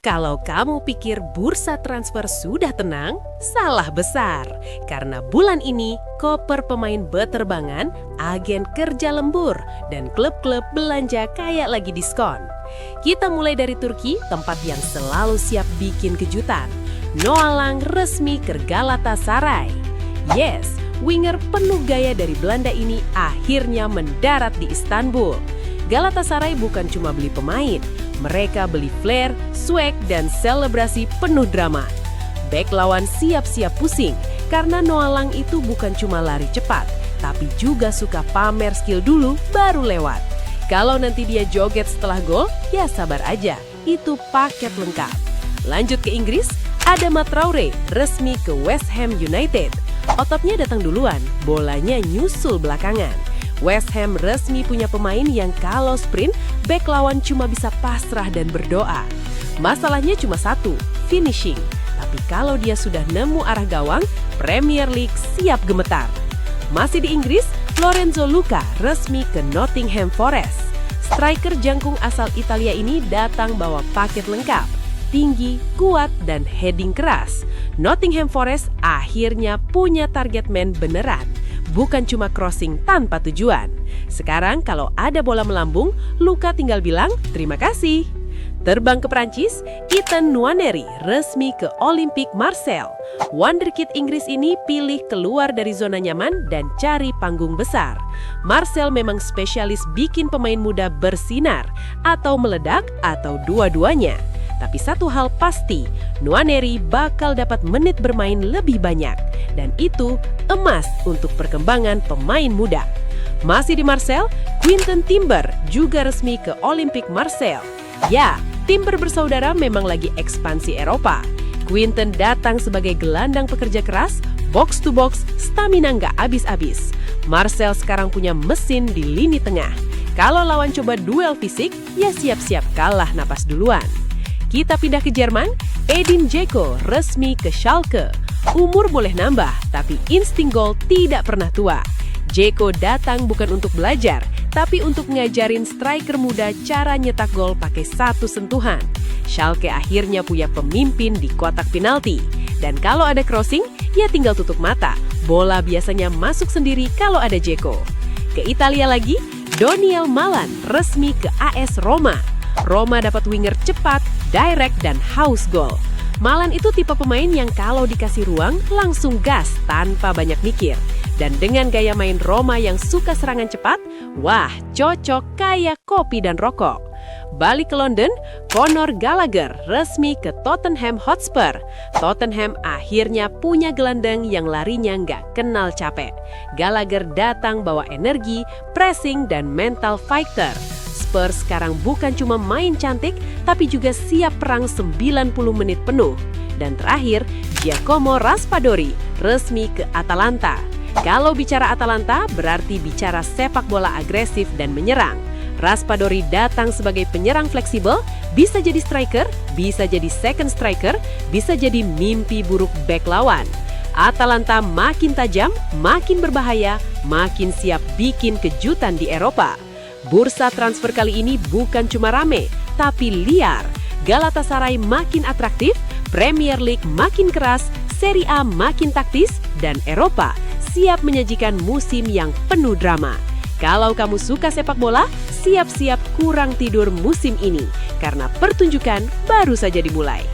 Kalau kamu pikir bursa transfer sudah tenang, salah besar. Karena bulan ini, koper pemain berterbangan, agen kerja lembur, dan klub-klub belanja kayak lagi diskon. Kita mulai dari Turki, tempat yang selalu siap bikin kejutan. Noah Lang resmi ke Galatasaray. Yes, winger penuh gaya dari Belanda ini akhirnya mendarat di Istanbul. Galatasaray bukan cuma beli pemain, mereka beli flair, swag, dan selebrasi penuh drama. Bek lawan siap-siap pusing, karena Noah Lang itu bukan cuma lari cepat, tapi juga suka pamer skill dulu baru lewat. Kalau nanti dia joget setelah gol, ya sabar aja, itu paket lengkap. Lanjut ke Inggris, Adama Traore resmi ke West Ham United. Ototnya datang duluan, bolanya nyusul belakangan. West Ham resmi punya pemain yang kalau sprint, bek lawan cuma bisa pasrah dan berdoa. Masalahnya cuma satu, finishing. Tapi kalau dia sudah nemu arah gawang, Premier League siap gemetar. Masih di Inggris, Lorenzo Luca resmi ke Nottingham Forest. Striker jangkung asal Italia ini datang bawa paket lengkap. Tinggi, kuat, dan heading keras. Nottingham Forest akhirnya punya target man beneran. Bukan cuma crossing tanpa tujuan. Sekarang kalau ada bola melambung, Luka tinggal bilang terima kasih. Terbang ke Prancis, Ethan Nwaneri resmi ke Olympique Marseille. Wonderkid Inggris ini pilih keluar dari zona nyaman dan cari panggung besar. Marseille memang spesialis bikin pemain muda bersinar, atau meledak, atau dua-duanya. Tapi satu hal pasti, Nwaneri bakal dapat menit bermain lebih banyak. Dan itu emas untuk perkembangan pemain muda. Masih di Marseille, Quinten Timber juga resmi ke Olympique Marseille. Ya, Timber bersaudara memang lagi ekspansi Eropa. Quinten datang sebagai gelandang pekerja keras, box to box, stamina nggak habis-habis. Marseille sekarang punya mesin di lini tengah. Kalau lawan coba duel fisik, ya siap-siap kalah napas duluan. Kita pindah ke Jerman, Edin Dzeko resmi ke Schalke. Umur boleh nambah, tapi insting gol tidak pernah tua. Dzeko datang bukan untuk belajar, tapi untuk ngajarin striker muda cara nyetak gol pakai satu sentuhan. Schalke akhirnya punya pemimpin di kotak penalti. Dan kalau ada crossing, ya tinggal tutup mata. Bola biasanya masuk sendiri kalau ada Dzeko. Ke Italia lagi, Doniel Malan resmi ke AS Roma. Roma dapat winger cepat, direct, dan haus gol. Malan itu tipe pemain yang kalau dikasih ruang langsung gas tanpa banyak mikir. Dan dengan gaya main Roma yang suka serangan cepat, wah cocok kayak kopi dan rokok. Balik ke London, Conor Gallagher resmi ke Tottenham Hotspur. Tottenham akhirnya punya gelandang yang larinya nggak kenal capek. Gallagher datang bawa energi, pressing, dan mental fighter. Spurs sekarang bukan cuma main cantik, tapi juga siap perang 90 menit penuh. Dan terakhir, Giacomo Raspadori resmi ke Atalanta. Kalau bicara Atalanta, berarti bicara sepak bola agresif dan menyerang. Raspadori datang sebagai penyerang fleksibel, bisa jadi striker, bisa jadi second striker, bisa jadi mimpi buruk bek lawan. Atalanta makin tajam, makin berbahaya, makin siap bikin kejutan di Eropa. Bursa transfer kali ini bukan cuma rame, tapi liar. Galatasaray makin atraktif, Premier League makin keras, Serie A makin taktis, dan Eropa siap menyajikan musim yang penuh drama. Kalau kamu suka sepak bola, siap-siap kurang tidur musim ini, karena pertunjukan baru saja dimulai.